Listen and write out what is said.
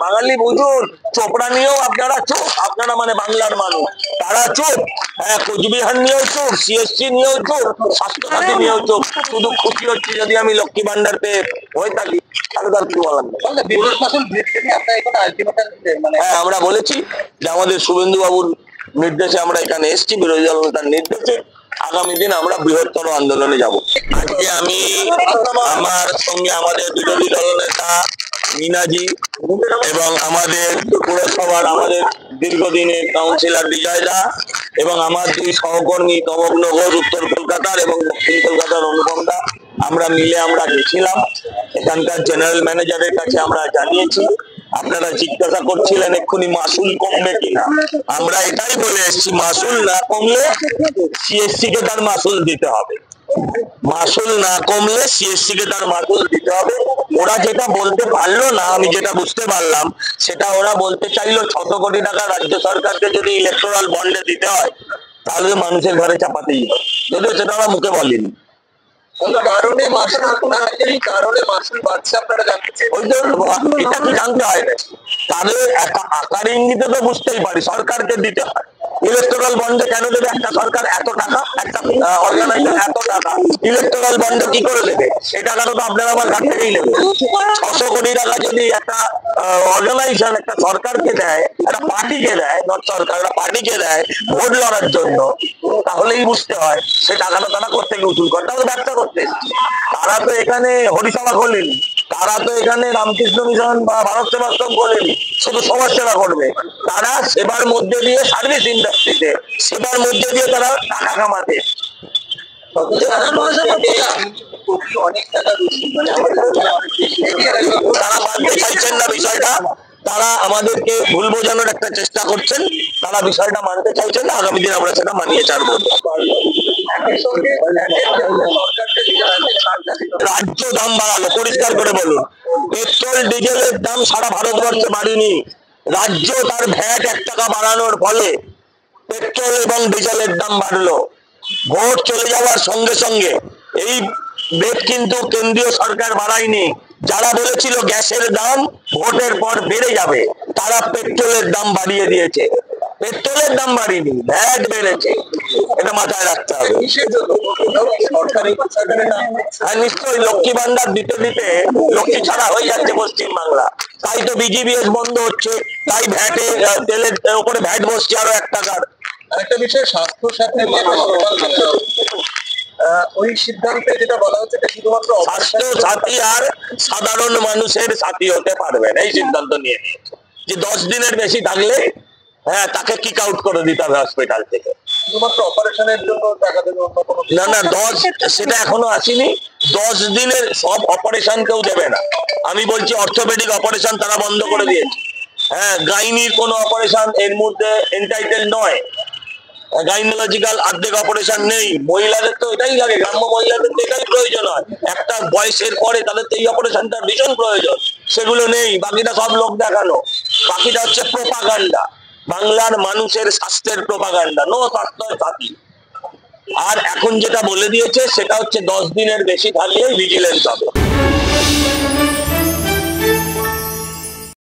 বাঙালি বুঝুন, চোপড়া নিয়েও আপনারা চুপ, আপনারা মানে বাংলার মানুষ, তারা চুপ। হ্যাঁ, কোচবিহার নিয়েও চুপ, সিএসসি নিয়েও চুপ, স্বাস্থ্যসাথী নিয়েও চুপ। শুধু খুশি হচ্ছে যদি আমি লক্ষ্মী ভান্ডার পেয়ে হয়ে থাকি, তাহলে তার কি বলার নেই। হ্যাঁ, আমরা বলেছি যে আমাদের শুভেন্দু বাবুর নির্দেশে আমরা এখানে এসেছি, বিরোধী দল নেতার নির্দেশে আগামী দিন আমরা বৃহত্তর আন্দোলনে যাব। আজকে আমি আমার সঙ্গে আমাদের বিরোধী দল নেতা মিনাজি এবং আমাদের পুরসভার আমাদের দীর্ঘদিনের কাউন্সিলর বিজয় দা এবং আমার দুই সহকর্মী তমগ্ন ঘোষ উত্তর কলকাতার এবং দক্ষিণ কলকাতার অনুপম দা, আমরা মিলে আমরা গেছিলাম এখানকার জেনারেল ম্যানেজারের কাছে। আমরা জানিয়েছি, আপনারা জিজ্ঞাসা করছিলেন এক্ষুনি মাসুল কমবে কিনা, আমরা এটাই বলে এসেছি মাসুল না কমলে সিএসসি কে তার মাসুল দিতে হবে, মাসুল না কমলে সিএসসি কে তার মাসুল দিতে হবে। ওরা যেটা বলতে পারলো না, আমি যেটা বুঝতে পারলাম, সেটা ওরা বলতে চাইলো 600 কোটি টাকা রাজ্য সরকারকে যদি ইলেকট্রাল বন্ডে দিতে হয় তাহলে মানুষের ঘরে চাপাতেই হবে, যদিও সেটা ওরা মুখে বলেনি। কারণে মাসুল বাড়ছে আপনারা জানতেছেন, ওই জন্য এটা কি জানতে হয় না, তাদের আকার ইঙ্গিতে তো বুঝতেই পারি সরকারকে দিতে হয়। ইলেকট্রাল বন্ডে কেন দেবে একটা সরকার এত টাকা, একটা অর্গানাইজেশন এত টাকা ইলেকট্রাল বন্ডে কি করে দেবে? এই টাকাটা তো আপনারা আমার কাছ থেকেই নেবে। 600 কোটি টাকা যদি একটা অর্গানাইজেশন একটা সরকারকে দেয়, একটা পার্টিকে দেয়, নট সরকার, একটা পার্টিকে দেয় ভোট লড়ার জন্য, তাহলেই বুঝতে হয় সে টাকাটা তারা কোথেকে উসুল করে। তাহলে ব্যবসা করতে, তারা তো এখানে হরিসভা খোলেনি, তারা তো এখানে রামকৃষ্ণ মিশন বা ভারত সেবাশ্রম খোলেনি শুধু সমাজ সেবা করবে, তারা সেবার মধ্যে দিয়ে সার্ভিস ইন্ডাস্ট্রিতে সেবার মধ্যে দিয়ে তারা টাকা কামাতে। তারা মানতে চাইছেন না বিষয়টা, তারা আমাদেরকে ভুল বোঝানোর একটা চেষ্টা করছেন, তারা বিষয়টা মানতে চাইছেন না। আগামী দিন আমরা সেটা মানিয়ে ছাড়বো। রাজ্য দাম বাড়ালো, পরিষ্কার করে বলুন। পেট্রোল ডিজেলের দাম সারা ভারতবর্ষে বাড়েনি, রাজ্য তার ভ্যাট 1 টাকা বাড়ানোর ফলে পেট্রোল এবং ডিজেলের দাম বাড়লো। ভোট চলে যাওয়ার সঙ্গে সঙ্গে এই রেট কিন্তু কেন্দ্রীয় সরকার বাড়ায়নি। যারা বলেছিল গ্যাসের দাম ভোটের পর বেড়ে যাবে, তারা পেট্রোলের দাম বাড়িয়ে দিয়েছে। পেট্রোলের দাম বাড়েনি, ভ্যাট বেড়েছে, এটা মাথায় রাখতে হবে। হ্যাঁ, নিশ্চয়ই লক্ষ্মী ভান্ডার দিতে দিতে লক্ষ্মী ছাড়া হয়ে যাচ্ছে পশ্চিমবাংলা, তাই তো বিজিবিএস বন্ধ হচ্ছে, তাই ভ্যাটে তেলের উপরে ভ্যাট বসছে আরো 1 টাকার। আরেকটা বিষয়, স্বাস্থ্য সাথী ওই সিদ্ধান্তে যেটা বলা হচ্ছে শুধুমাত্র স্বাস্থ্য সাথী আর সাধারণ মানুষের সাথী হতে পারবেন, এই সিদ্ধান্ত নিয়ে যে 10 দিনের বেশি থাকলে হ্যাঁ তাকে কিক আউট করে দিতে হবে হসপিটাল থেকে। শুধুমাত্র অপারেশনের জন্য টাকা দেবে, না না 10 সেটা এখনো আসেনি। 10 দিনের সব অপারেশন কেউ দেবে না। আমি বলছি অর্থোপেডিক অপারেশন তারা বন্ধ করে দিয়েছে। হ্যাঁ, গাইনির কোনো অপারেশন এর মধ্যে এন্টাইটেল নয়, গাইনোলজিক্যাল অর্ধেক অপারেশন নেই। মহিলাদের তো এটাই লাগে, গ্রাম্য মহিলাদের তো এটাই প্রয়োজন হয়, একটা বয়সের পরে তাদের তো এই অপারেশনটা ভীষণ প্রয়োজন, সেগুলো নেই। বাকিটা সব লোক দেখানো, বাকিটা হচ্ছে প্রোপাগান্ডা, বাংলার মানুষের স্বাস্থ্যের প্রোপাগান্ডা, নো স্বাস্থ্য সাথী। আর এখন যেটা বলে দিয়েছে সেটা হচ্ছে 10 দিনের বেশি থাকলেই ভিজিলেন্স হবে।